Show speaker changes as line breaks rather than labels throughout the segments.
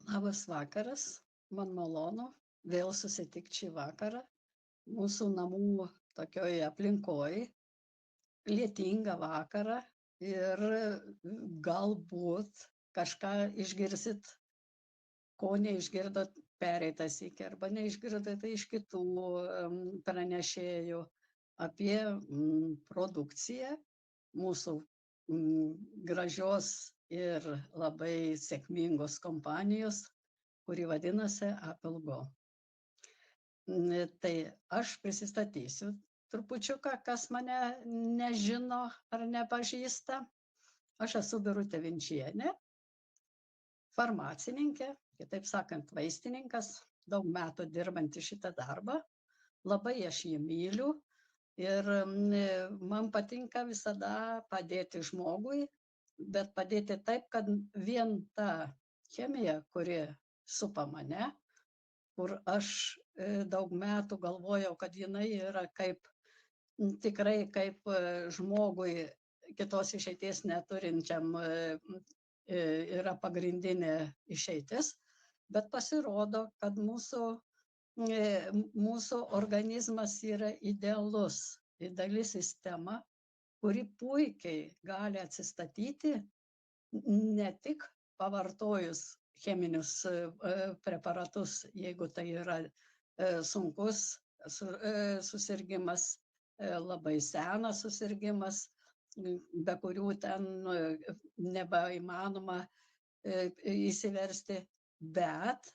Labas vakaras, man malonu vėl susitikti šį vakarą mūsų namų tokioj aplinkoj, lietingą vakarą ir galbūt kažką išgirsit, ko neišgirdot pereitą sykį arba neišgirdot iš kitų pranešėjų apie produkciją mūsų gražios ir labai sėkmingos kompanijos, kuri vadinasi Apple Go. Tai aš prisistatysiu trupučiuką, kas mane nežino ar nepažįsta. Aš esu Birutė Vinčienė, farmacininkė, kitaip sakant, vaistininkas, daug metų dirbanti šitą darbą. Labai aš jį myliu ir man patinka visada padėti žmogui, bet padėti taip, kad vien ta chemija, kuri supa mane, kur aš daug metų galvojau, kad jinai yra tikrai kaip žmogui kitos išeities neturinčiam yra pagrindinė išeitis, bet pasirodo, kad mūsų organizmas yra ideali sistema, kuri puikiai gali atsistatyti ne tik pavartojus cheminius preparatus, jeigu tai yra sunkus susirgimas, labai senas susirgimas, be kurių ten nebeįmanoma įsiversti, bet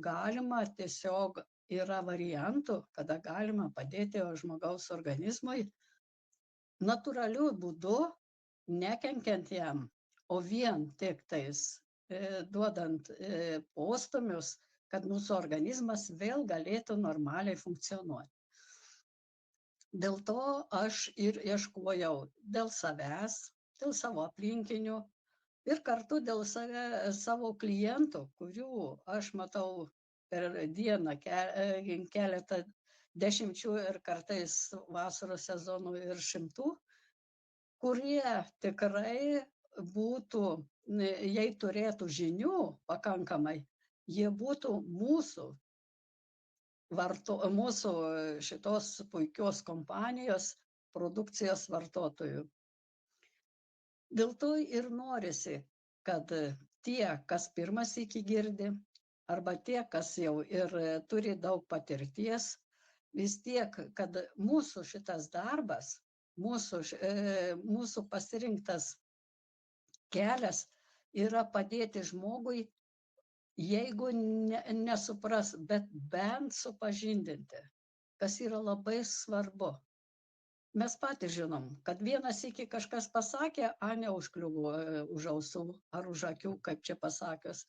galima tiesiog yra variantų, kada galima padėti žmogaus organizmui natūraliu būdu, nekenkiant jam, o vien tik tais duodant postūmius, kad mūsų organizmas vėl galėtų normaliai funkcionuoti. Dėl to aš ir ieškojau dėl savęs, dėl savo aplinkinių ir kartu dėl savo klientų, kurių aš matau per dieną keletą dešimčių ir kartais vasaros sezonų ir šimtų, kurie tikrai būtų, jei turėtų žinių pakankamai, jie būtų mūsų šitos puikios kompanijos produkcijos vartotojų. Dėl to ir norisi, kad tie, kas pirmas iki girdi, arba tie, kas jau ir turi daug patirties, vis tiek, kad mūsų šitas darbas, mūsų pasirinktas kelias yra padėti žmogui, jeigu nesupras, bet bent supažindinti, kas yra labai svarbu. Mes patys žinom, kad vienas iki kažkas pasakė, neužkliuvo už ausų ar už akių, kaip čia pasakius.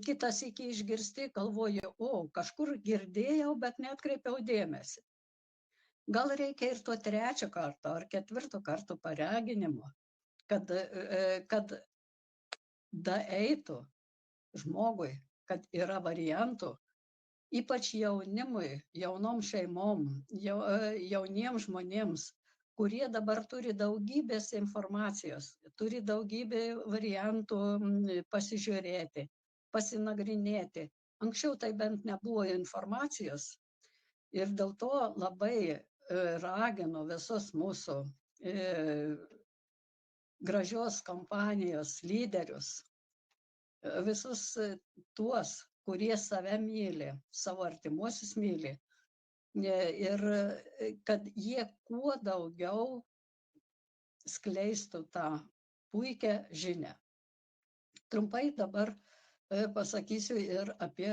Kitas iki išgirsti, galvoju, kažkur girdėjau, bet neatkreipiau dėmesį. Gal reikia ir to trečio karto ar ketvirto karto paraginimo, kad daeitų žmogui, kad yra variantų, ypač jaunimui, jaunom šeimom, jauniems žmonėms, kurie dabar turi daugybės informacijos, turi daugybę variantų pasižiūrėti, pasinagrinėti. Anksčiau tai bent nebuvo informacijos ir dėl to labai raginu visus mūsų gražios kompanijos lyderius, visus tuos, kurie save myli, savo artimuosius myli, ir kad jie kuo daugiau skleistų tą puikią žinią. Trumpai dabar pasakysiu ir apie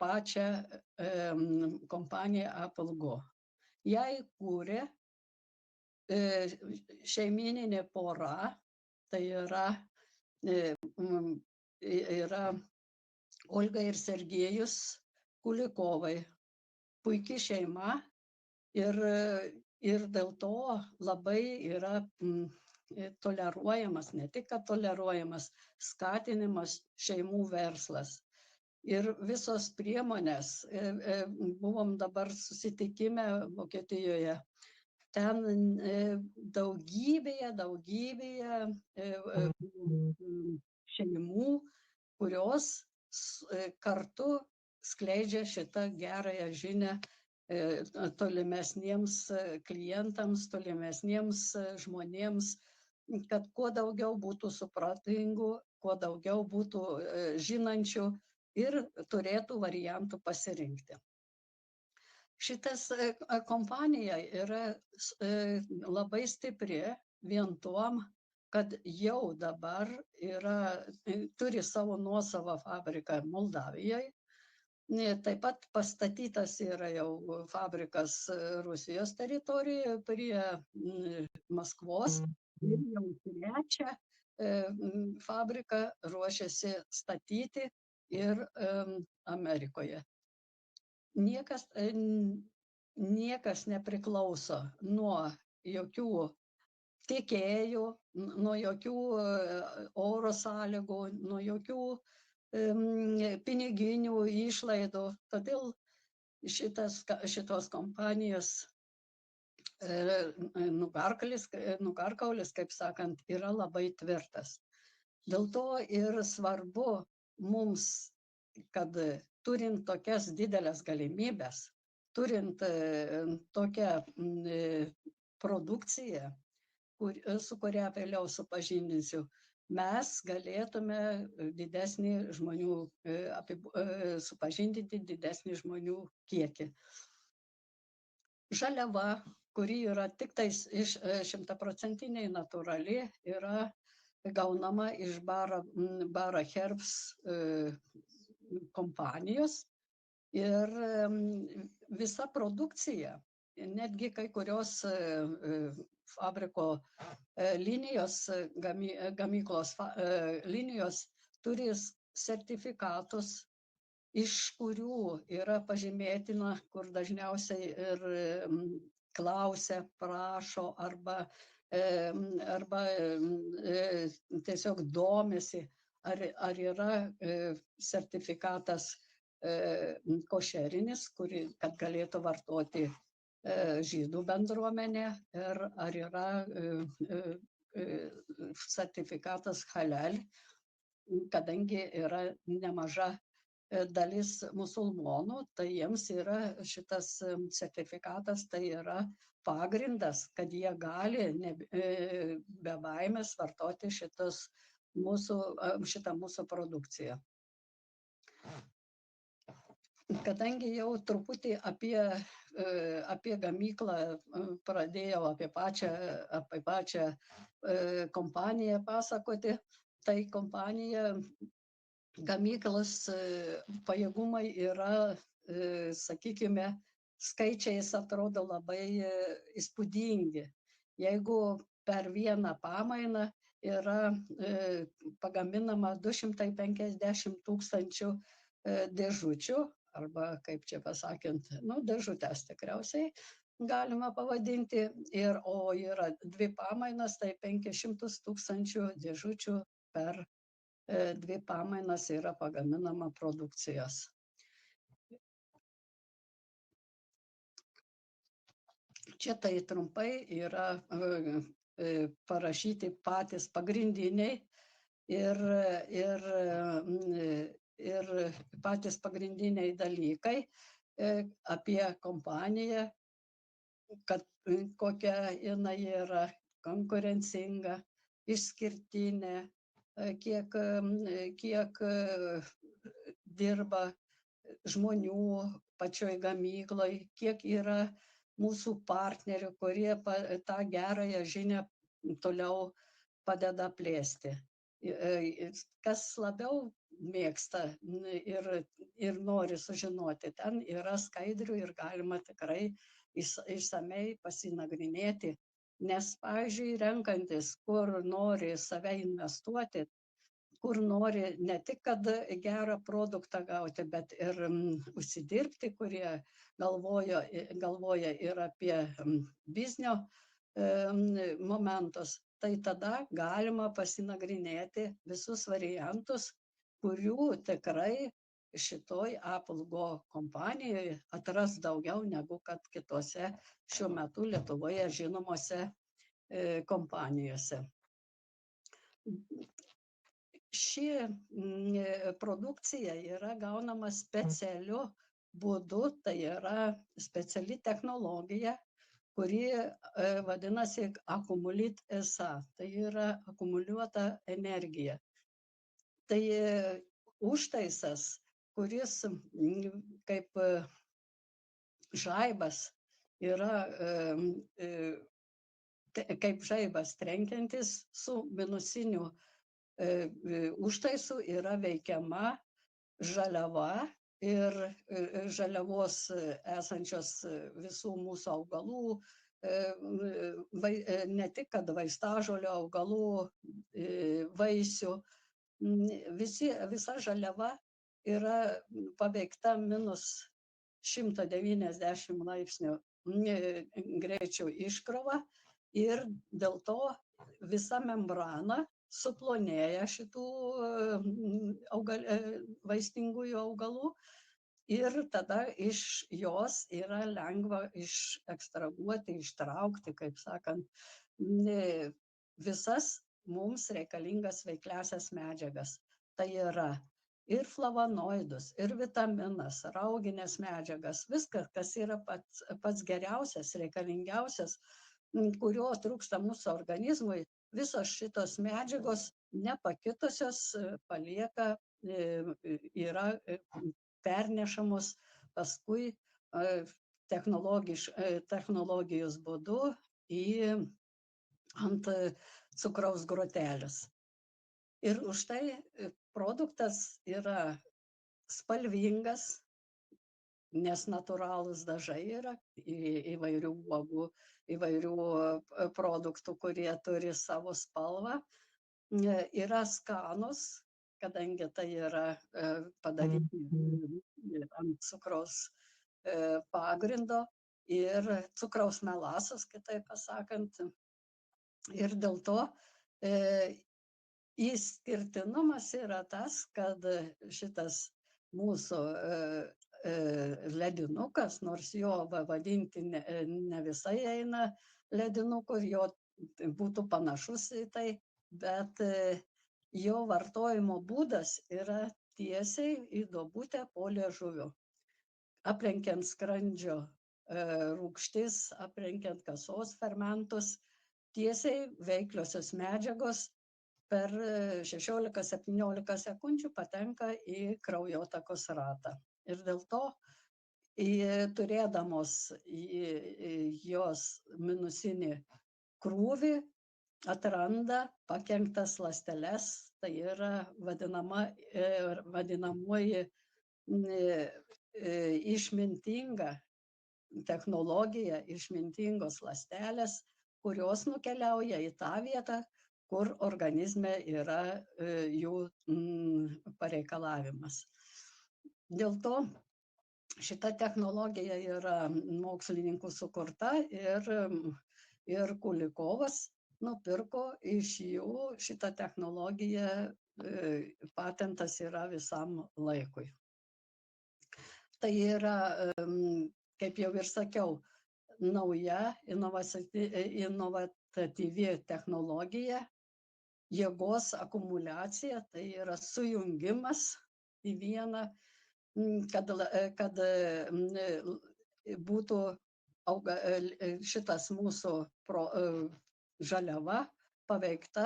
pačią kompaniją Apple Go. Jai kūrė šeimyninė pora, tai yra Olga ir Sergejus Kulikovai. Puiki šeima ir dėl to labai yra toleruojamas, ne tik toleruojamas, skatinimas šeimų verslas. Ir visos priemonės, buvom dabar susitikime Vokietijoje, ten daugybėje šeimų, kurios kartu skleidžia šitą gerąją žinią tolimesniems klientams, tolimesniems žmonėms, kad kuo daugiau būtų supratingų, kuo daugiau būtų žinančių ir turėtų variantų pasirinkti. Šitas kompanija yra labai stipri vien tuom, kad jau dabar turi savo nuosavą fabriką Moldavijoje. Taip pat pastatytas yra jau fabrikas Rusijos teritorijoje prie Maskvos ir jau trečią fabriką ruošiasi statyti ir Amerikoje. Niekas nepriklauso nuo jokių tiekėjų, nuo jokių oro sąlygų, nuo jokių piniginių išlaidų. Todėl šitos kompanijos nugarkaulis, kaip sakant, yra labai tvirtas. Dėl to ir svarbu mums, kad turint tokias didelės galimybės, turint tokią produkciją, su kuria vėliau supažindinsiu, mes galėtume supažindinti didesnį žmonių kiekį. Žaliava, kuri yra tik tais 100% natūrali, yra gaunama iš Bara Herbs kompanijos ir visa produkcija, netgi kai kurios fabriko linijos, gamyklos linijos turi sertifikatus, iš kurių yra pažymėtina, kur dažniausiai ir klausia, prašo arba tiesiog domisi, ar yra sertifikatas košerinis, kad galėtų vartoti žydų bendruomenė, ir ar yra sertifikatas halal, kadangi yra nemaža dalis musulmonų, tai jiems yra šitas sertifikatas, tai yra pagrindas, kad jie gali be baimės vartoti šitą mūsų produkciją. Kadangi jau truputį apie gamyklą pradėjau, apie pačią kompaniją pasakoti, tai kompanija gamyklos pajėgumai yra, sakykime, skaičiais atrodo labai įspūdingi. Jeigu per vieną pamainą yra pagaminama 250 000 dėžučių, arba, kaip čia pasakant, dėžutės tikriausiai galima pavadinti, o yra 2 pamainas, tai 500 000 dėžučių per 2 pamainas yra pagaminama produkcijos. Čia tai trumpai yra parašyti patys pagrindiniai ir patys pagrindiniai dalykai apie kompaniją, kad kokia jinai yra konkurencinga, išskirtinė, kiek dirba žmonių pačioj gamykloj, kiek yra mūsų partnerių, kurie tą gerąją žinią toliau padeda plėsti. Kas labiau mėgsta ir nori sužinoti, ten yra skaidrių ir galima tikrai išsamei pasinagrinėti, nes, pavyzdžiui, renkantis, kur nori save investuoti, kur nori ne tik, kad gerą produktą gauti, bet ir užsidirbti, kurie galvoja ir apie biznio momentus, tai tada galima pasinagrinėti visus variantus, kurių tikrai šitoj Apple-Go kompanijoje atras daugiau negu kad kitose šiuo metu Lietuvoje žinomose kompanijose. ši produkcija yra gaunama specialiu būdu, tai yra speciali technologija, kuri vadinasi akumulit SA, tai yra akumuliuota energija. Tai užtaisas, kuris kaip žaibas yra kaip žaibas trenkiantis su minusiniu užtaisu, yra veikiama žaliava ir žaliavos esančios visų mūsų augalų, ne tik kad vaistažolių augalų, vaisių, visa žaliava yra paveikta minus 190 laipsnių greičio iškrova ir dėl to visa membrana suplonėja šitų vaistingųjų augalų ir tada iš jos yra lengva ekstrahuoti, ištraukti, kaip sakant, visas mums reikalingas veikliąsias medžiagas. Tai yra ir flavonoidus, ir vitaminas, rauginės medžiagas, viskas, kas yra pats geriausias, reikalingiausias, kurio trūksta mūsų organizmui, visos šitos medžiagos nepakitusios palieka, yra pernešamos paskui technologijos būdu ant cukraus grotelės. Ir už tai produktas yra spalvingas, nes natūralūs dažai yra įvairių uogų, įvairių produktų, kurie turi savo spalvą. Yra skanus, kadangi tai yra padaryti ant cukraus pagrindo ir cukraus melasas, kitaip pasakant. Ir dėl to išskirtinumas yra tas, kad šitas mūsų ledinukas, nors jo vadinti ne visai eina ledinuku, jo būtų panašus į tai, bet jo vartojimo būdas yra tiesiai į duobutę po liežuviu. Aplenkiant skrandžio rūgštis, aplenkiant kasos fermentus, tiesiai veikliosios medžiagos per 16-17 sekundžių patenka į kraujotakos ratą. Ir dėl to, turėdamos jos minusinį krūvį, atranda pakenktas ląsteles, tai yra vadinamoji išmintinga technologija, išmintingos ląstelės, kurios nukeliauja į tą vietą, kur organizme yra jų pareikalavimas. Dėl to šita technologija yra mokslininkų sukurta ir Kulikovas nupirko iš jų šitą technologiją, patentas yra visam laikui. Tai yra, kaip jau ir sakiau, nauja inovatyvi technologija, jėgos akumuliacija, tai yra sujungimas į vieną, kad būtų šitas mūsų žaliava paveikta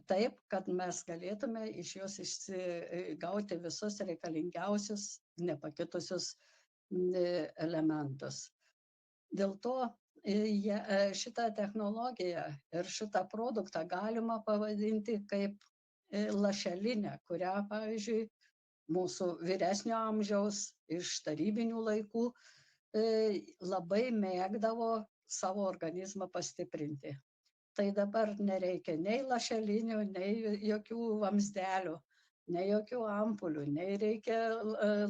taip, kad mes galėtume iš jos gauti visus reikalingiausius, nepakitusius elementus. Dėl to šitą technologiją ir šitą produktą galima pavadinti kaip lašelinę, kurią, pavyzdžiui, mūsų vyresnio amžiaus iš tarybinių laikų labai mėgdavo savo organizmą pastiprinti. Tai dabar nereikia nei lašelinių, nei jokių vamzdelių, nei jokių ampulių, nei reikia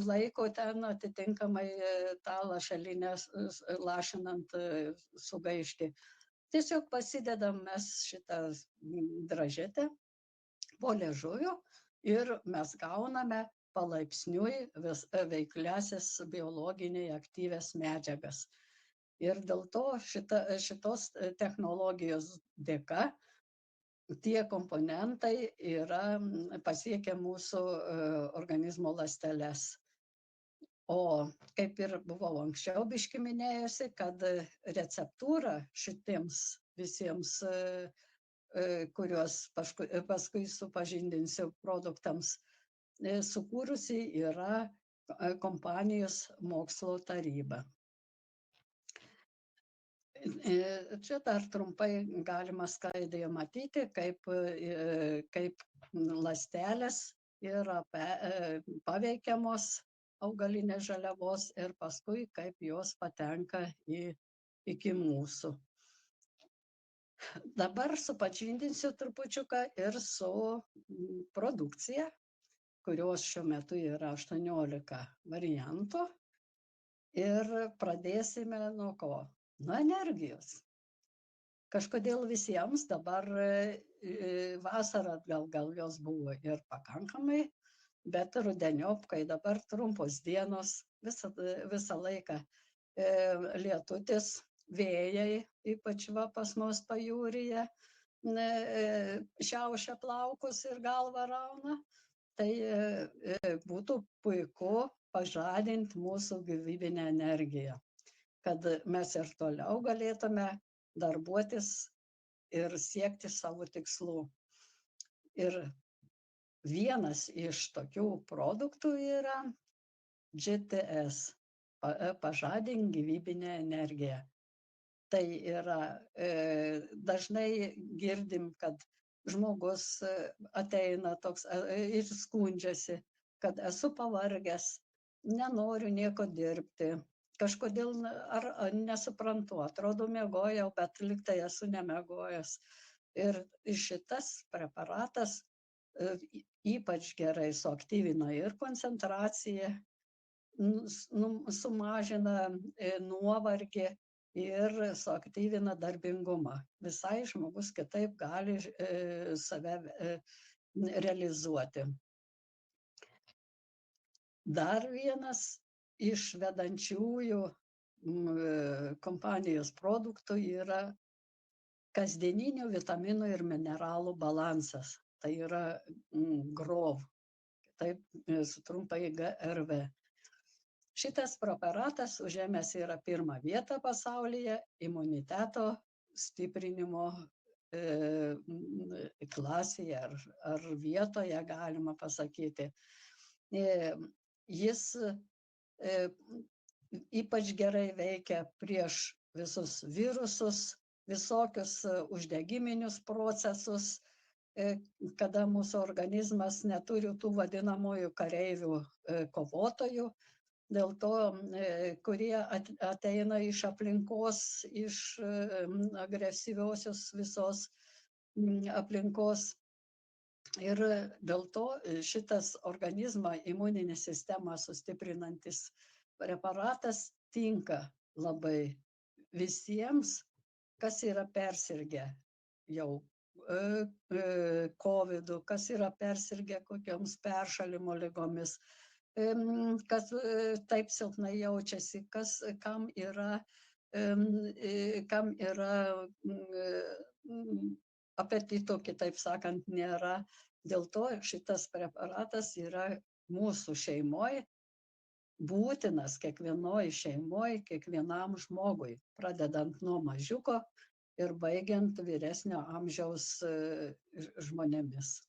laiko ten atitinkamai tą lašelinę lašinant sugaišti. Tiesiog pasidedam mes šitą dražetę po liežuviu ir mes gauname palaipsniui veikliąsias biologiniai aktyvias medžiagas. Ir dėl to šitos technologijos dėka tie komponentai pasiekia mūsų organizmo ląsteles. O kaip ir buvau anksčiau biškį minėjusi, kad receptūra šitiems visiems, kuriuos paskui supažindinsiu produktams, sukūrusi yra kompanijos mokslo taryba. Čia dar trumpai galima skaidrėje matyti, kaip ląstelės yra paveikiamos augalinės žaliavos ir paskui kaip jos patenka iki mūsų. Dabar supažindinsiu trupučiuką ir su produkcija, kurios šiuo metu yra 18 variantų. Ir pradėsime nuo ko? Nuo energijos. Kažkodėl visiems dabar vasarą gal jos buvo ir pakankamai, bet rudeniop, kai dabar trumpos dienos, visą laiką lietutis, vėjai, ypač pas mus pajūryje, šiaušia plaukus ir galvą rauna, tai būtų puiku pažadinti mūsų gyvybinę energiją, kad mes ir toliau galėtume darbuotis ir siekti savo tikslų. Ir vienas iš tokių produktų yra GTS, pažadink gyvybinę energiją. Tai yra, dažnai girdim, kad žmogus ateina toks ir skundžiasi, kad esu pavargęs, nenoriu nieko dirbti, kažkodėl ar nesuprantu, atrodo miegojau, bet liktai esu nemiegojęs. Ir šitas preparatas ypač gerai suaktyvina ir koncentraciją, sumažina nuovargį ir suaktyvina darbingumą. Visai žmogus kitaip gali save realizuoti. Dar vienas iš vedančiųjų kompanijos produktų yra kasdieninių vitaminų ir mineralų balansas. Tai yra GROV, taip sutrumpai GRV. Šitas preparatas užėmęs yra pirmą vietą pasaulyje imuniteto stiprinimo klasėje ar vietoje, galima pasakyti. Jis ypač gerai veikia prieš visus virusus, visokius uždegiminius procesus, kada mūsų organizmas neturi tų vadinamųjų kareivių kovotojų, dėl to, kurie ateina iš aplinkos, iš agresyviosios visos aplinkos. Ir dėl to šitas organizmą, imuninę sistemą sustiprinantis preparatas tinka labai visiems, kas yra persirgę jau COVID, kas yra persirgę kokioms peršalimo ligomis, kas taip silpnai jaučiasi, kam yra apetito, kitaip sakant, nėra. Dėl to šitas preparatas yra mūsų šeimoje būtinas, kiekvienoj šeimoje, kiekvienam žmogui, pradedant nuo mažiuko ir baigiant vyresnio amžiaus žmonėmis.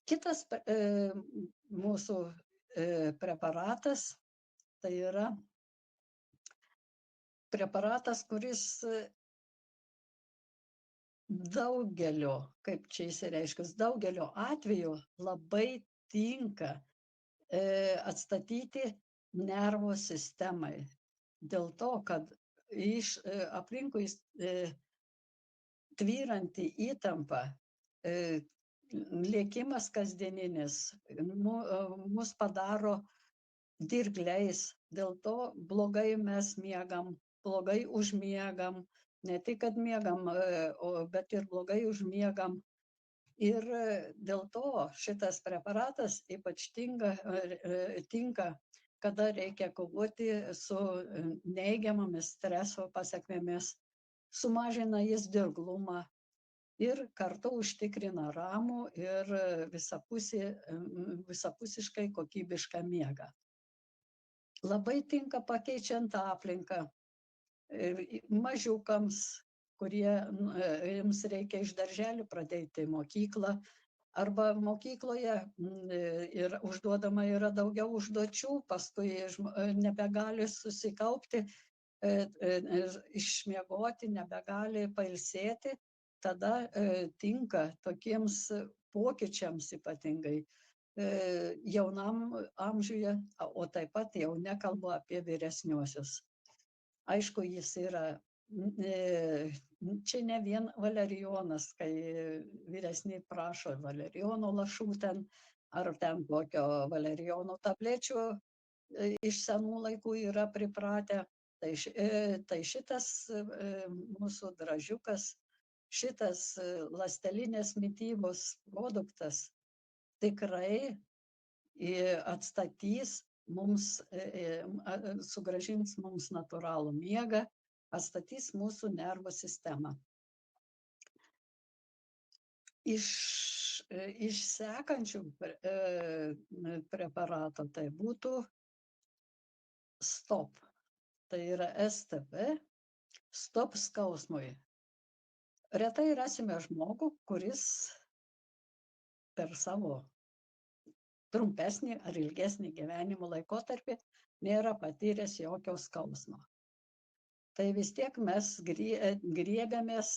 Kitas mūsų preparatas, tai yra preparatas, kuris daugelio, kaip čia įsireiškus, daugelio atveju labai tinka atstatyti nervų sistemai. Dėl to, kad aplinkui tvyranti įtampa, lėkimas kasdieninis mus padaro dirgliais, dėl to blogai mes miegam, blogai užmiegam, ne tik, kad miegam, bet ir blogai užmiegam. Ir dėl to šitas preparatas ypač tinka, kada reikia kovoti su neigiamomis streso pasekmėmis. Sumažina jis dirglumą, ir kartu užtikrina ramų ir visapusiškai kokybišką miegą. Labai tinka pakeičiant aplinką mažiukams, jiems reikia iš darželių pradėti mokyklą, arba mokykloje ir užduodama yra daugiau užduočių, paskui nebegali susikaupti, išmiegoti, nebegali pailsėti, tada tinka tokiems pokyčiams ypatingai jaunam amžiuje, o taip pat jau nekalbu apie vyresniuosius. Aišku, jis yra, čia ne vien valerijonas, kai vyresni prašo valerijono lašų ten, ar ten kokio valerijono tablečių iš senų laikų yra pripratę. Tai šitas mūsų dražiukas, šitas ląstelinės mitybos produktas tikrai atstatys mums, sugrąžins mums natūralų miegą, atstatys mūsų nervų sistemą. Iš sekančių preparatų tai būtų STOP. Tai yra STP, STOP skausmui. Retai rasime žmogų, kuris per savo trumpesnį ar ilgesnį gyvenimo laikotarpį nėra patyręs jokio skausmo. Tai vis tiek mes griebiamės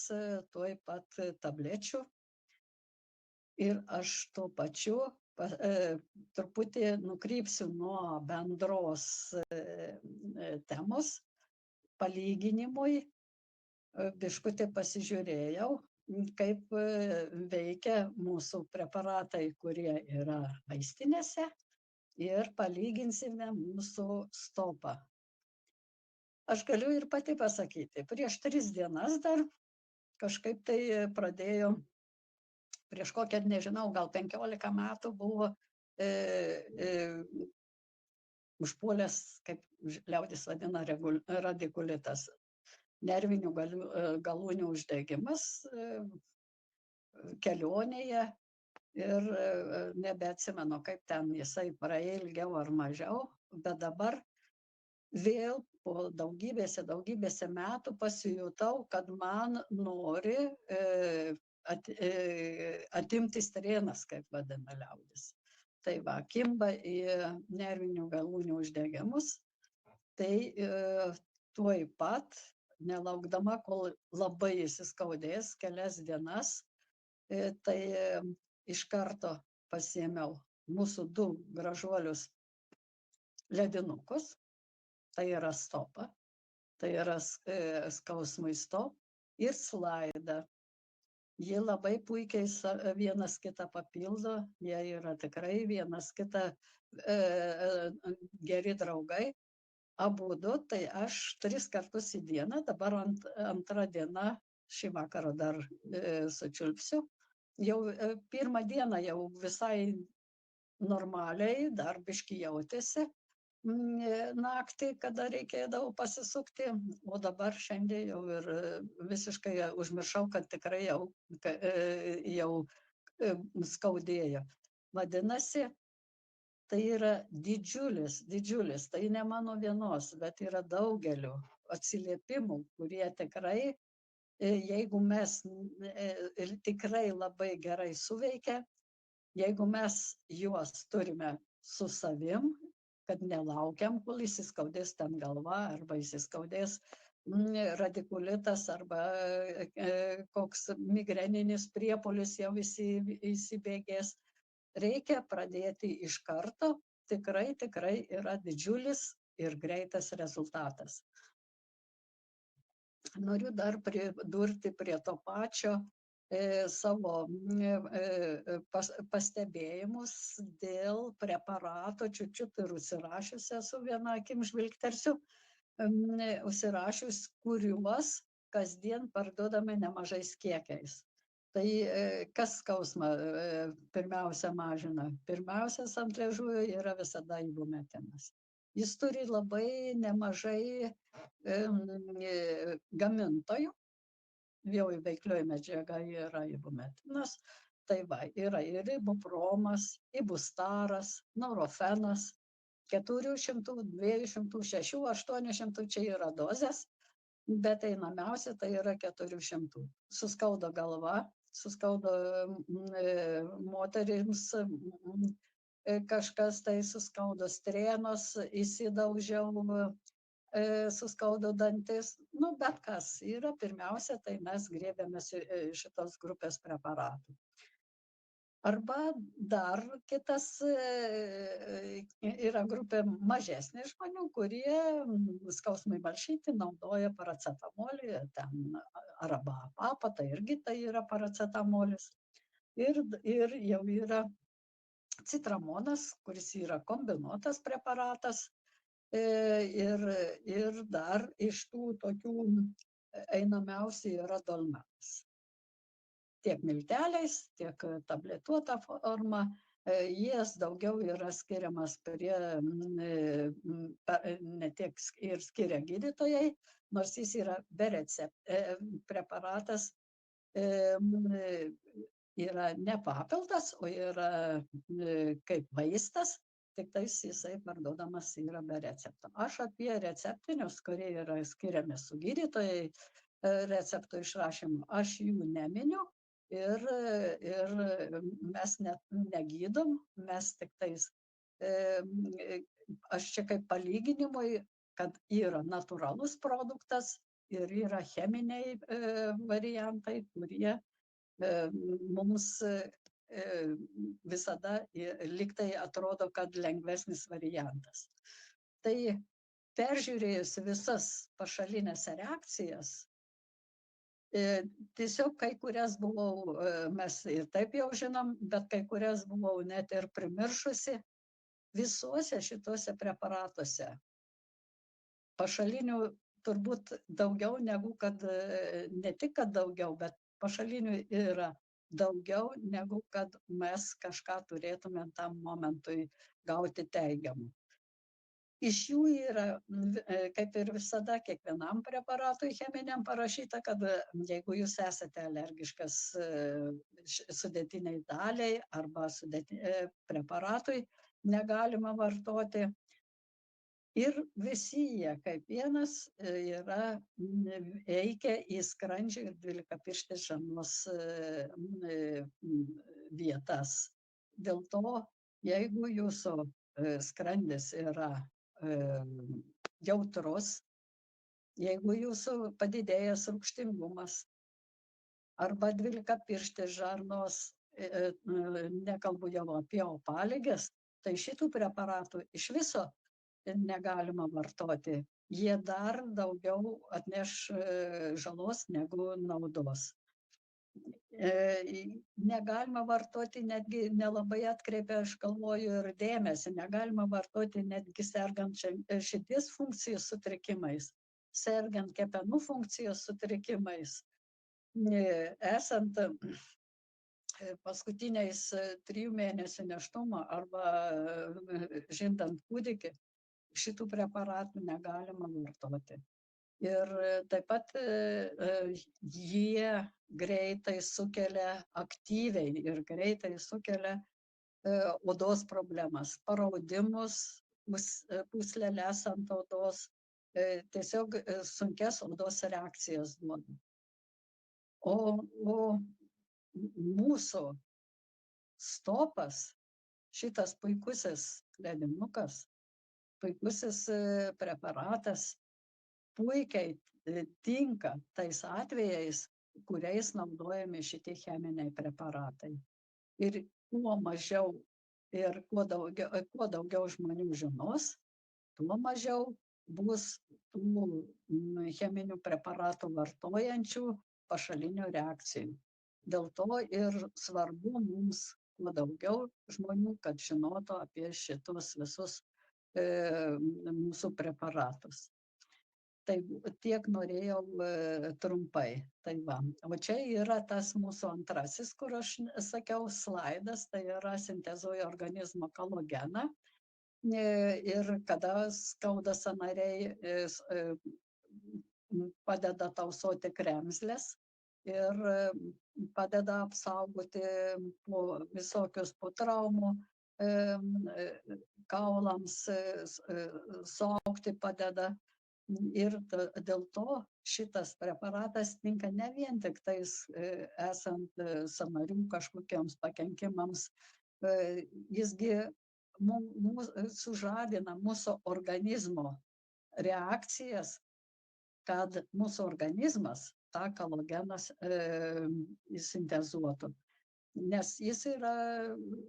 tuoj pat tablečių ir aš tuo pačiu truputį nukrypsiu nuo bendros temos palyginimui. Biškutį pasižiūrėjau, kaip veikia mūsų preparatai, kurie yra vaistinėse, ir palyginsime mūsų stopą. Aš galiu ir pati pasakyti, prieš 3 dienas dar kažkaip tai pradėjo, prieš kokią, nežinau, gal 15 metų buvo užpuolęs, kaip liaudis vadina, radikulitas, nervinių galūnių uždegimas kelionėje, ir nebeatsimenu, kaip ten jisai prailgiau ar mažiau, bet dabar vėl po daugybėse metų pasijutau, kad man nori atimti strėnas, kaip vadina liaudis. Tai va, kimba į nervinių galūnių uždegimus, tai tuoj pat, nelaukdama, kol labai įsiskaudės kelias dienas, tai iš karto pasiėmiau mūsų 2 gražuolius ledinukus, tai yra stopą, tai yra skausmui stop, ir slaidą. Jie labai puikiai vienas kitą papildo, jie yra tikrai vienas kitą geri draugai. Abudu, tai aš 3 kartus į dieną, dabar antra diena, šį vakarą dar sučiulpsiu. Jau 1 dieną jau visai normaliai, dar biškį jautėsi naktį, kada reikėdavo pasisukti, o dabar šiandien jau ir visiškai užmiršau, kad tikrai jau skaudėjo. Vadinasi, tai yra didžiulis, tai ne mano vienos, bet yra daugelio atsiliepimų, kurie tikrai, jeigu mes tikrai labai gerai suveikia, jeigu mes juos turime su savim, kad nelaukiam, kol įsiskaudės ten galva, arba įsiskaudės radikulitas, arba koks migreninis priepuolis jau įsibėgės. Reikia pradėti iš karto, tikrai yra didžiulis ir greitas rezultatas. Noriu dar pridurti prie to pačio savo pastebėjimus dėl preparato, čiut ir užsirašius esu, viena akim žvilgtersiu, užsirašius, kuriuos kasdien parduodame nemažais kiekiais. Tai kas skausmą pirmiausia mažina? Pirmiausias ant liežuvio yra visada ibumetinas. Jis turi labai nemažai gamintojų, veiklioji medžiaga yra ibumetinas. Tai va, yra ir ibupromas, ibustaras, norofenas, 400, 200, 600, 800 čia yra dozės, bet einamiausia tai yra 400. Suskauda galva, suskauda moterims, kažkas tai suskaudo strėnos, įsidaužiau, suskaudo dantis, nu bet kas yra, pirmiausia, tai mes griebiamės šitos grupės preparatų. Arba dar kitas yra grupė mažesnė žmonių, kurie skausmui malšinti naudoja paracetamolį, ten arba apapą, tai irgi tai yra paracetamolis. Ir jau yra citramonas, kuris yra kombinuotas preparatas. Ir dar iš tų tokių einamiausių yra dolmenas. Tiek milteliais, tiek tabletuota forma. Jis daugiau yra skiriamas prie, ne tiek ir skiria gydytojai, nors jis yra be preparatas, yra ne papildas, o yra kaip vaistas, tik tais jisai parduodamas yra be recepto. Aš apie receptinius, kurie yra skiriami su gydytojai receptų išrašymu, aš jų neminiu ir mes net negydom, mes tik tais, aš čia kaip palyginimui, kad yra natūralus produktas ir yra cheminiai variantai, kurie mums visada liktai atrodo, kad lengvesnis variantas. Tai peržiūrėjus visas pašalinės reakcijas, tiesiog kai kurias buvau, mes ir taip jau žinom, bet kai kurias buvau net ir primiršusi, visuose šituose preparatuose pašalinių turbūt daugiau negu kad, ne tik kad daugiau, bet pašalinių yra daugiau negu kad mes kažką turėtume tam momentui gauti teigiamų. Iš jų yra, kaip ir visada, kiekvienam preparatui cheminiam parašyta, kad jeigu jūs esate alergiškas sudėtiniai daliai arba preparatui, negalima vartoti. Ir visi jie, kaip vienas, veikia į skrandžio ir dvylikapirštės žarnos vietas. Dėl to, jeigu jūsų skrandis yra jautrus, jeigu jūsų padidėjęs rūgštingumas arba dvylikapirštės žarnos, nekalbu jau apie opaligės, tai šitų preparatų iš viso negalima vartoti. Jie dar daugiau atneš žalos negu naudos. Negalima vartoti, netgi nelabai atkreipia, aš galvoju, ir dėmesį, negalima vartoti netgi sergant širdies funkcijos sutrikimais, sergant kepenų funkcijos sutrikimais, esant paskutiniais 3 mėnesių nėštumo arba žindant kūdikį, šitų preparatų negalima vartoti. Ir taip pat jie greitai sukelia aktyviai ir greitai sukelia odos problemas, paraudimus, pūsleles ant odos, tiesiog sunkias odos reakcijas duoda. O mūsų stopas, šitas puikusis ledinukas, puikusis preparatas, puikiai tinka tais atvejais, kuriais naudojami šitie cheminiai preparatai. Ir kuo mažiau ir kuo daugiau žmonių žinos, tuo mažiau bus tų cheminių preparatų vartojančių pašalinių reakcijų. Dėl to ir svarbu mums kuo daugiau žmonių, kad žinotų apie šitus visus mūsų preparatus. Tai tiek norėjau trumpai. Tai va. O čia yra tas mūsų antrasis, kur aš sakiau, slaidas, tai yra sintezuoja organizmo kolageną. Ir kada skauda sąnariai, padeda tausoti kremzles. ir padeda apsaugoti visokius po traumų kaulams suaugti padeda. Ir dėl to šitas preparatas tinka ne vien tik tais esant sąnarių kažkokiems pakenkimams, jisgi sužadina mūsų organizmo reakcijas, kad mūsų organizmas tą kolageną sintezuotų. Nes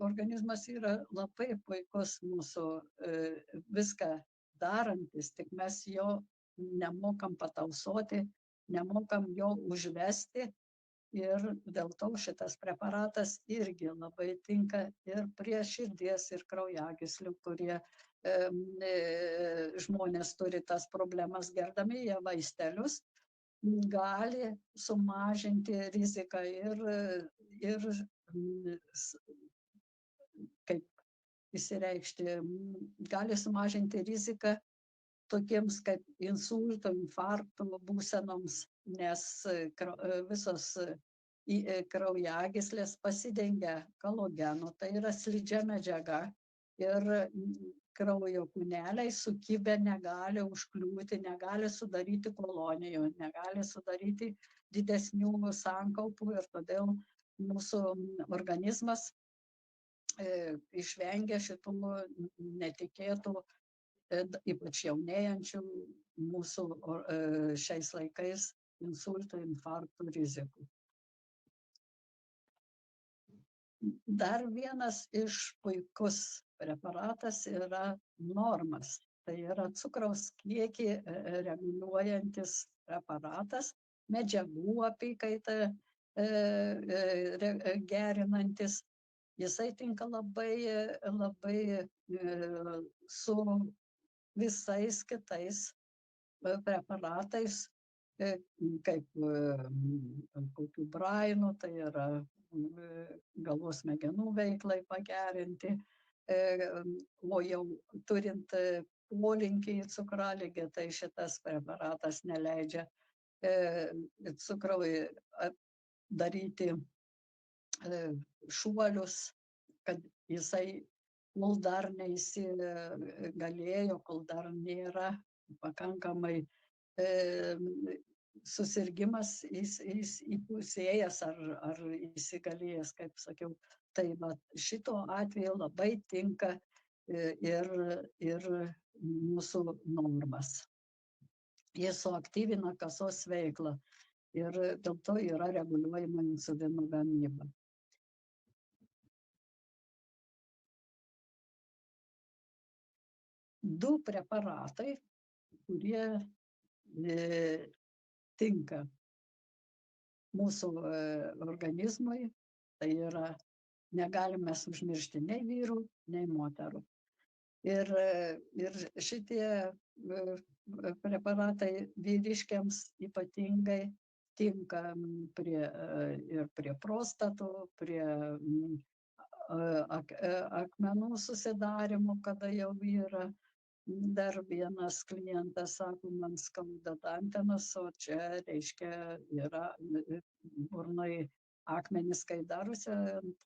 organizmas yra labai puikus mūsų viską darantis, tik mes jo nemokam patausoti, nemokam jo užvesti ir dėl to šitas preparatas irgi labai tinka ir prie širdies ir kraujagyslių, kurie žmonės turi tas problemas, gerdami jie vaistelius, gali sumažinti riziką ir kaip išsireikšti, gali sumažinti riziką tokiems kaip insulto, infarkto būsenoms, nes visos kraujagyslės pasidengia kolagenu, tai yra slidžia medžiaga ir kraujo kūneliai sukibę negali užkliūti, negali sudaryti kolonijų, negali sudaryti didesnių sankaupų ir todėl mūsų organizmas išvengia šitų netikėtų, ypač jaunėjančių mūsų šiais laikais insultų, infarktų rizikų. Dar vienas iš puikus preparatas yra normas. Tai yra cukraus kiekį reguliuojantis preparatas, medžiagų apykaitą gerinantis. Jisai tinka labai su visais kitais preparatais, kaip kokių brainų, tai yra galvos smegenų veiklai pagerinti, o jau turint polinkį į cukraligę, tai šitas preparatas neleidžia cukrui daryti šuolius, kad jisai kol dar neįsigalėjo, kol dar nėra pakankamai susirgimas įpusėjęs ar įsigalėjęs, kaip sakiau. Tai šito atveju labai tinka ir mūsų normas. Jis suaktyvina kasos veiklą ir dėl to yra reguliuojama insulino gamyba. Du preparatai, kurie tinka mūsų organizmui, tai yra negalime užmiršti nei vyrų, nei moterų. Ir šitie preparatai vyriškiams ypatingai tinka prie prostatų, prie akmenų susidarimo, kada jau yra. Dar vienas klientas sako, man skauda dantenas, o čia reiškia yra burnoj akmenys, kai darosi ant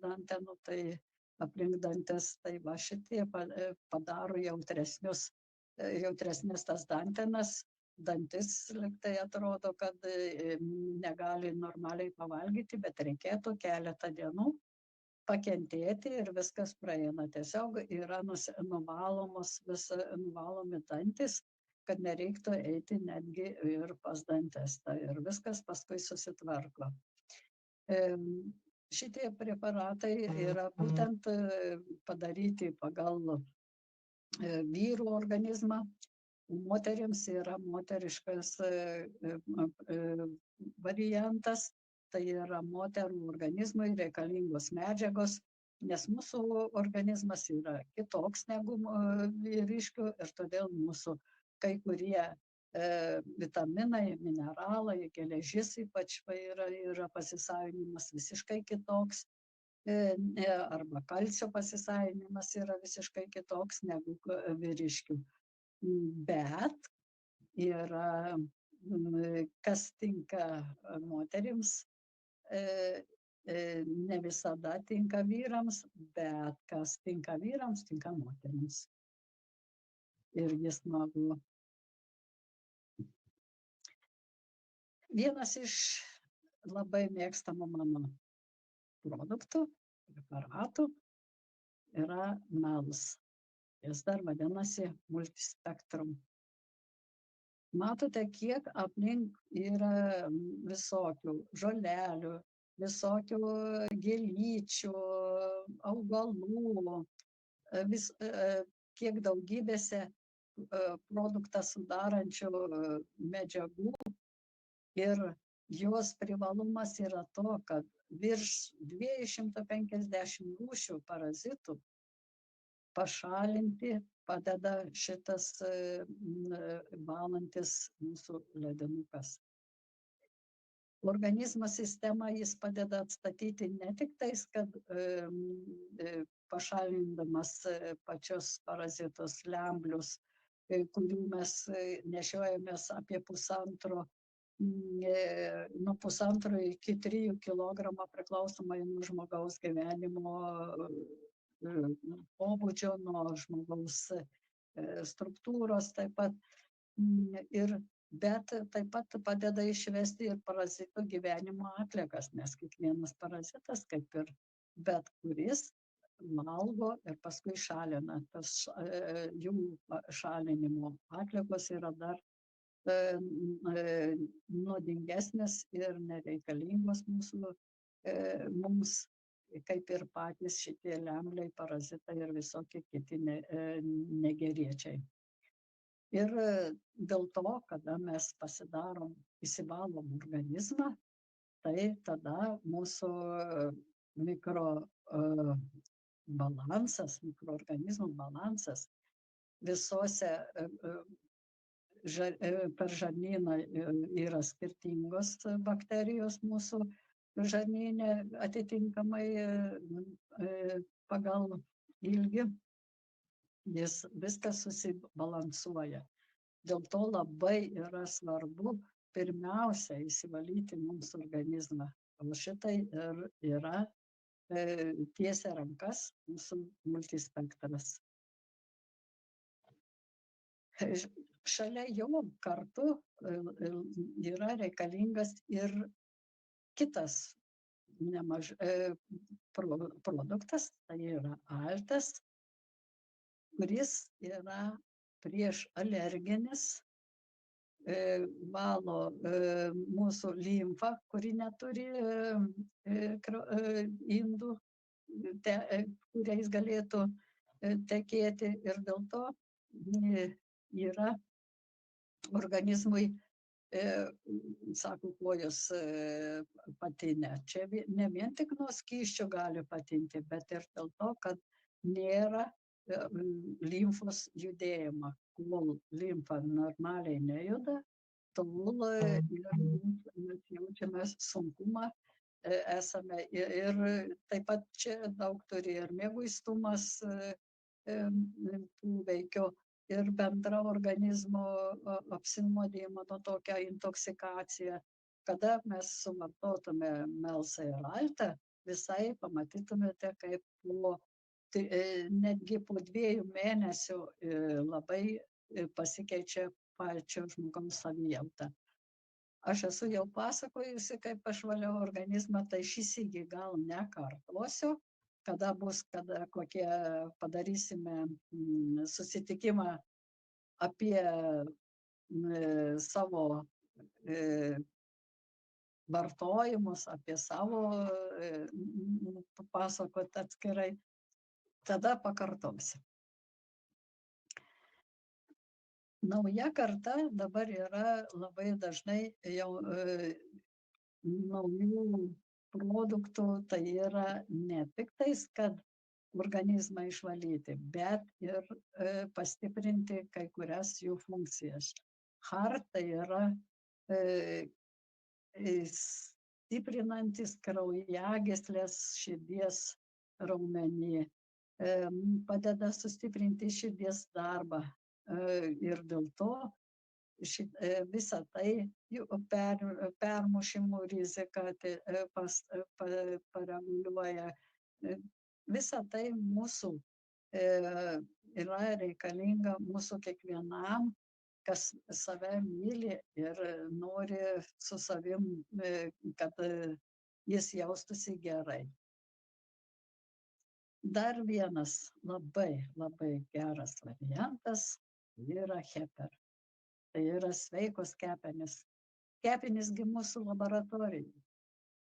dantenų, tai aplink dantis, tai va šitie padaro jautresnės tas dantenas, dantis tai atrodo, kad negali normaliai pavalgyti, bet reikėtų keletą dienų pakentėti ir viskas praeina. Tiesiog yra nuvalomi dantis, kad nereiktų eiti netgi ir pas dantistą ir viskas paskui susitvarko. Šitie preparatai yra būtent padaryti pagal vyrų organizmą. Moterims yra moteriškas variantas. Tai yra moterų organizmui reikalingos medžiagos, nes mūsų organizmas yra kitoks negu vyriškių ir todėl mūsų kai kurie vitaminai, mineralai, geležis ypač yra pasisavinimas visiškai kitoks, arba kalcio pasisavinimas yra visiškai kitoks negu vyriškių. Bet yra kas tinka moterims, ne visada tinka vyrams, bet kas tinka vyrams, tinka moterims. Irgi smagu. Vienas iš labai mėgstamų mano produktų, preparatų yra mels. Jis dar vadinasi multispektrum. Matote, kiek aplink yra visokių žolelių, visokių gėlyčių, augalų, kiek daugybėse produktą sudarančių medžiagų. Ir jos privalumas yra to, kad virš 250 rūšių parazitų pašalinti padeda šitas valantis mūsų ledinukas. Organizmo sistemą jis padeda atstatyti ne tik tais, kad pašalindamas pačius parazitus, lemblius, kurių mes nešiojamės apie nuo 1,5 iki 3 kilogramų priklausomai nuo žmogaus gyvenimo pobūdžio, nuo žmogaus struktūros taip pat. Bet taip pat padeda išvesti ir parazitų gyvenimo atliekas, nes kiekvienas parazitas, kaip ir bet kuris, valgo ir paskui šalina. Tas jų šalinimo atliekos yra dar nuodingesnės ir nereikalingos mums, kaip ir patys šitie lembliai, parazitai ir visokie kiti negeriečiai. Ir dėl to, kada mes įsivalom organizmą, tai tada mūsų mikroorganizmų balansas visose per žarnyną yra skirtingos bakterijos mūsų žarnyne atitinkamai pagal ilgį. Jis viskas susibalansuoja. Dėl to labai yra svarbu pirmiausia įsivalyti mums organizmą. O šitai ir yra tiesia rankas mūsų multispektras. Šalia jo kartu yra reikalingas ir kitas produktas, tai yra altas, kuris yra prieš alerginis, valo mūsų limfą, kuri neturi indų, kuriais galėtų tekėti, ir dėl to yra organizmui, sako, kojos patinę. Čia ne vien tik nuo skysčių gali patinti, bet ir dėl to, kad nėra limfos judėjimo. Kol limfa normaliai nejuda, tol mes jaučiame sunkumą, esame ir taip pat čia daug turi ir mieguistumas poveikio, ir bendra organizmo apsinuodijimo, nuo tokia intoksikacija. Kada mes suvartotume melsą ir altą, visai pamatytumėte, kaip netgi po 2 mėnesių labai pasikeičia pačio žmogaus savijauta. Aš esu jau pasakojusi, kaip aš valiau organizmą, tai šįsyk gal nekartosiu. Kada kokie padarysime susitikimą apie savo vartojimus, apie savo papasakot atskirai, tada pakartosiu. Nauja karta dabar yra labai dažnai jau naujų produktų, tai yra ne tik tais, kad organizmą išvalyti, bet ir pastiprinti kai kurias jų funkcijas. HART tai yra stiprinantis kraujagyslės, širdies raumenį, padeda sustiprinti širdies darbą. Ir dėl to visą tai permušimų riziką pareguliuoja. Visa tai mūsų yra reikalinga mūsų kiekvienam, kas save myli ir nori su savim, kad jis jaustųsi gerai. Dar vienas labai geras variantas yra heper. Tai yra sveikos kepenys. Kepenys gi mūsų laboratorijai.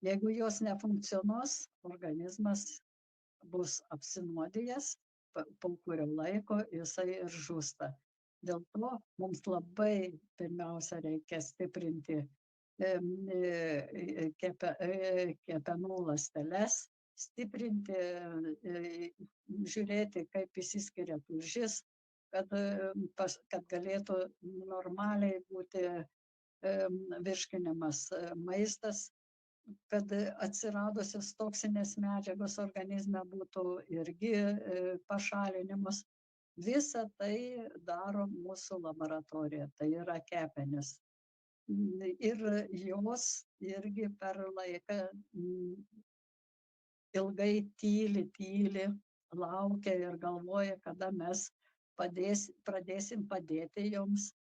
Jeigu jos nefunkcionuos, organizmas bus apsinuodijęs, po kurio laiko jisai ir žūsta. Dėl to mums labai pirmiausia reikia stiprinti kepenų ląsteles, stiprinti, žiūrėti, kaip išsiskiria tulžis, kad galėtų normaliai būti virškinimas maistas, kad atsiradusios toksinės medžiagos organizme būtų irgi pašalinimas. Visa tai daro mūsų laboratorija, tai yra kepenys. Ir jos irgi per laiką ilgai tyli, laukia ir galvoja, kada mes pradėsim padėti joms,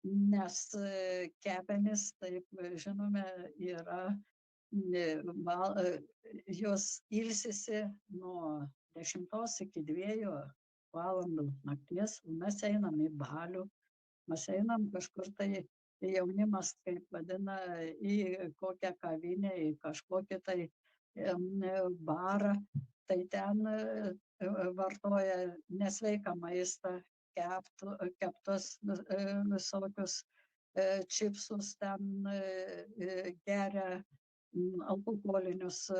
nes kepenys, taip žinome, yra, jos ilsisi nuo 10 iki 2 valandų nakties, mes einam į balių, mes einam kažkur tai, jaunimas, kaip vadina, į kokią kavinę, į kažkokį tai barą, tai ten vartoja nesveiką maistą, keptus visokius čipsus, ten geria alkoholinius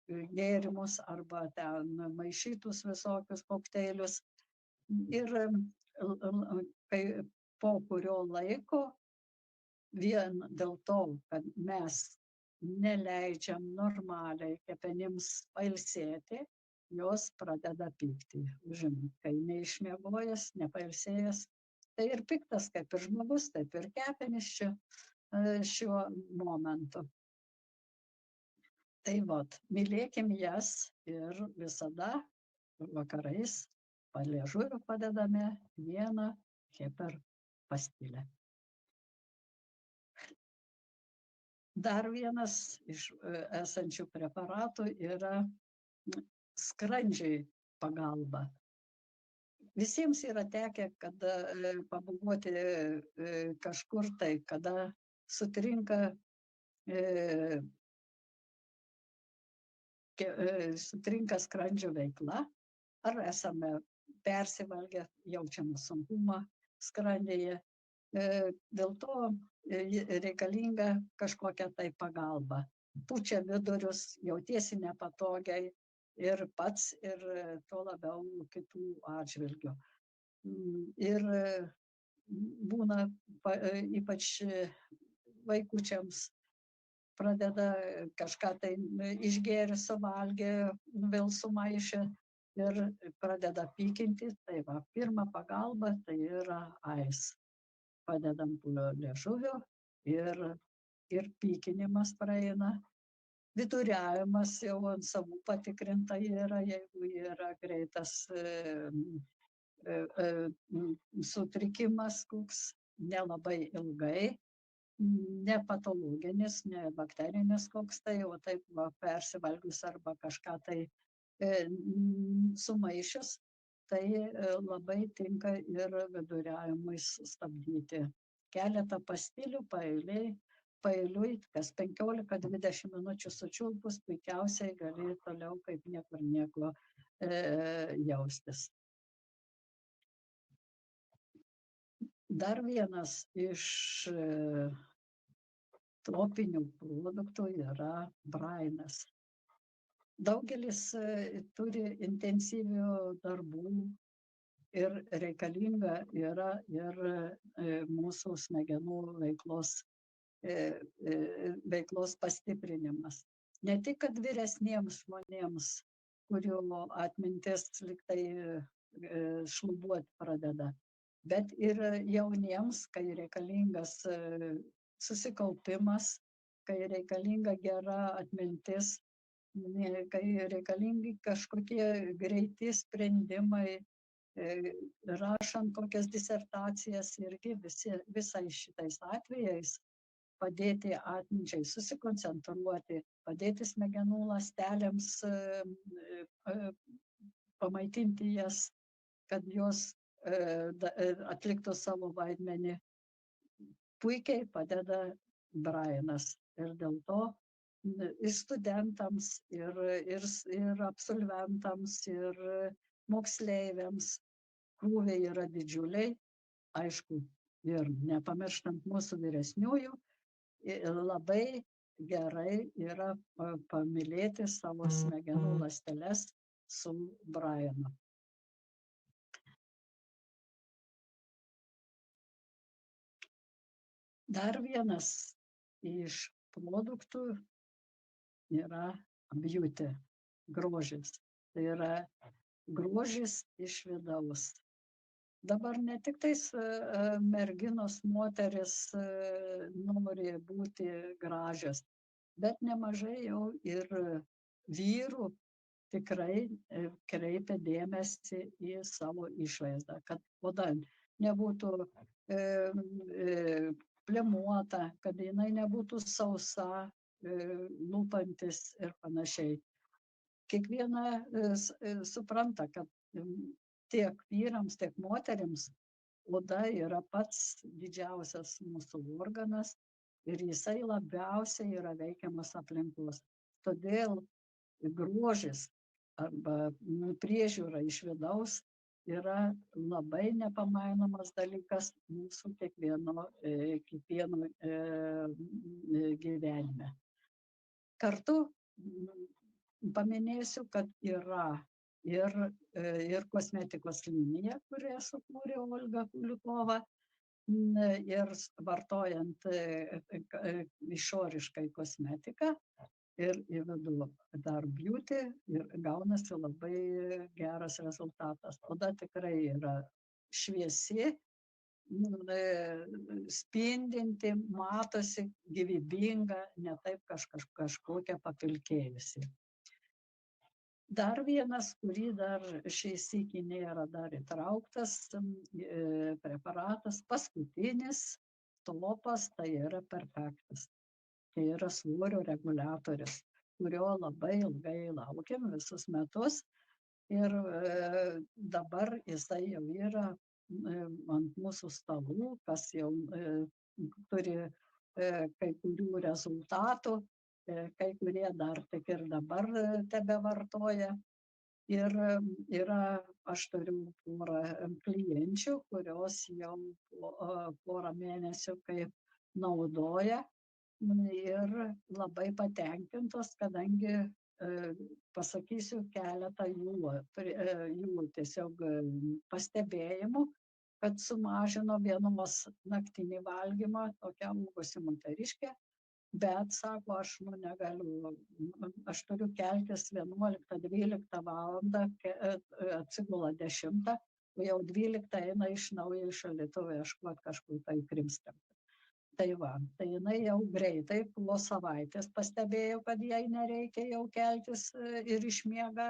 gėrimus arba ten maišytus visokius kokteilius. Ir kai po kurio laiko, vien dėl to, kad mes neleidžiam normaliai kepenims pailsėti, jos pradeda pykti. Žinot, kai neišmiegojęs, nepailsėjęs, tai ir piktas, kaip ir žmogus, taip ir kepenys šiuo momentu. Tai vat, mylėkim jas ir visada vakarais paliežuviu padedame vieną heper pastilę. Dar vienas iš esančių preparatų yra skrandžiui pagalba. Visiems yra tekę, kada pabuvoti kažkur tai, kada sutrinka skrandžio veikla, ar esame persivalgę, jaučiame sunkumą skrandyje. Dėl to reikalinga kažkokia tai pagalba. Pučia vidurius, jautiesi nepatogiai ir pats, ir tuo labiau kitų atžvilgių. Ir būna ypač vaikučiams, pradeda kažką tai išgėrė, suvalgė, vėl sumaišė ir pradeda pykinti. Tai va, pirma pagalba tai yra AIS. Padedam po liežuvio ir pykinimas praeina. Viduriavimas jau ant savų patikrinta yra, jeigu yra greitas sutrikimas, koks nelabai ilgai, ne patologinis, ne bakterinis koks tai, o taip va, persivalgius arba kažką tai sumaišius, tai labai tinka ir viduriavimui stabdyti. Keletą pastilių paeiliui, kas 15-20 minučių sučiulpus, puikiausiai gali toliau kaip niekur nieko jaustis. Dar vienas iš tropinių produktų yra brainas. Daugelis turi intensyvių darbų ir reikalinga yra ir mūsų smegenų veiklos pastiprinimas. Ne tik, kad vyresniems žmonėms, kurių atmintis liktai šlubuoti pradeda, bet ir jauniems, kai reikalingas susikaupimas, kai reikalinga gera atmintis, kai reikalingi kažkokie greiti sprendimai, rašant kokias disertacijas irgi visais šitais atvejais padėti atminčiai susikoncentruoti, padėti smegenų ląstelėms pamaitinti jas, kad jos atliktų savo vaidmenį. Puikiai padeda Brainas ir dėl to ir studentams, ir absolventams, ir moksleiviams krūviai yra didžiuliai, aišku, ir nepamirštant mūsų vyresniųjų, labai gerai yra pamylėti savo smegenų ląsteles su Brainu. Dar vienas iš produktų yra beauty, grožis. Tai yra grožis iš vidaus. Dabar ne tik tais merginos, moteris nori būti gražios, bet nemažai jau ir vyrų tikrai kreipia dėmesį į savo išvaizdą, kad oda nebūtų plemuota, kad jinai nebūtų sausa, lupantis ir panašiai. Kiekviena supranta, kad tiek vyrams, tiek moterims oda yra pats didžiausias mūsų organas ir jisai labiausiai yra veikiamas aplinkos. Todėl grožis arba priežiūra iš vidaus yra labai nepamainomas dalykas mūsų kiekvieno gyvenime. Kartu paminėsiu, kad yra ir kosmetikos linija, kurią sukūrė Olga Kulikova, ir vartojant išoriškai kosmetiką ir į vidų dar beauty, ir gaunasi labai geras rezultatas. Oda tikrai yra šviesi, spindinti, matosi gyvybinga, ne taip kažkokia papilkėjusi. Dar vienas, kurį dar šiais sykį nėra dar įtrauktas preparatas, paskutinis topas, tai yra Perfektas. Tai yra svorio reguliatorius, kurio labai ilgai laukiam visus metus ir dabar jisai jau yra ant mūsų stalų, kas jau turi kai kurių rezultatų, kai kurie dar tik ir dabar tebevartoja. Ir aš turiu porą klienčių, kurios jau porą mėnesių kaip naudoja ir labai patenkintos, kadangi pasakysiu keletą jų tiesiog pastebėjimų, kad sumažino vienos naktinį valgymą, tokia augusi moteriškė, bet sako, aš negaliu, aš turiu keltis 11-12 valandą, atsigula 10, o jau 12 eina iš naujo į šaldytuvą ieškoti kažkur tai krimstamti. Tai va, tai jinai jau greitai po savaitės pastebėjo, kad jai nereikia jau keltis ir išmiega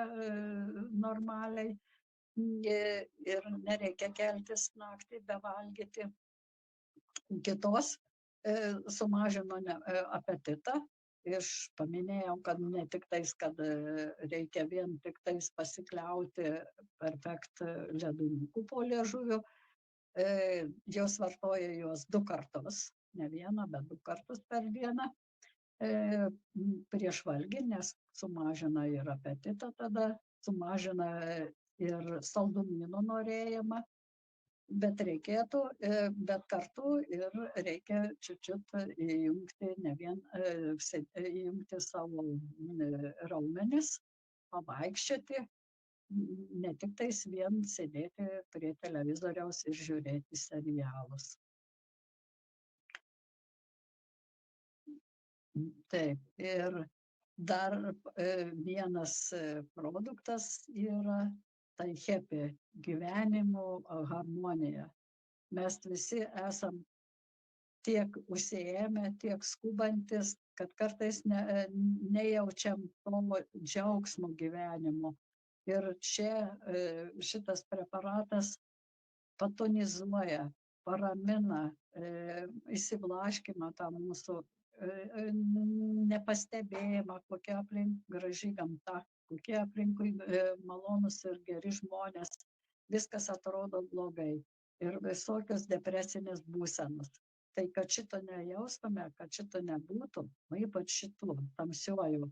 normaliai ir nereikia keltis naktį bevalgyti. Kitos sumažino apetitą. Aš paminėjau, kad ne tik tais, kad reikia vien tik tais pasikliauti Perfekt ledinukų po liežuviu, jos vartoja juos 2 kartus, ne vieną, bet 2 kartus per dieną prieš valgį, nes sumažina ir apetitą tada, sumažina ir saldumynų norėjimą, bet reikėtų, bet kartu ir reikia čiut įjungti, ne vien įjungti savo raumenis, pavaikščioti, ne tik tais vien sėdėti prie televizoriaus ir žiūrėti serialus. Taip, ir dar vienas produktas yra tai happy, gyvenimo harmonija. mes visi esam tiek užsiėmę, tiek skubantis, kad kartais nejaučiam to džiaugsmo gyvenimo. Ir čia šitas preparatas patonizuoja, paramina įsiblaškimą tą mūsų nepastebėjimą, kokia aplink graži gamta, kokie aplinkui malonus ir geri žmonės. Viskas atrodo blogai ir visokios depresinės būsenos. Tai kad šito nejaustume, kad šito nebūtų, ypač šitų tamsiuoju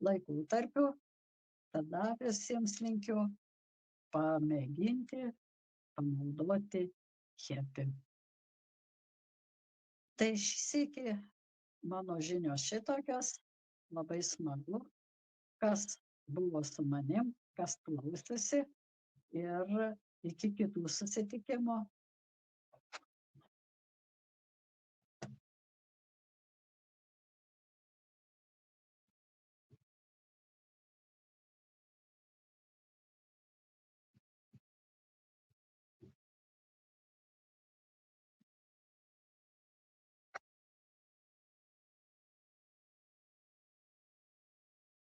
laikotarpiu, tada visiems linkiu pamėginti, panaudoti chepi. Tai šįsykį mano žinios šitokios, labai smagu, kas buvo su manim, kas klausėsi ir iki kitų susitikimų.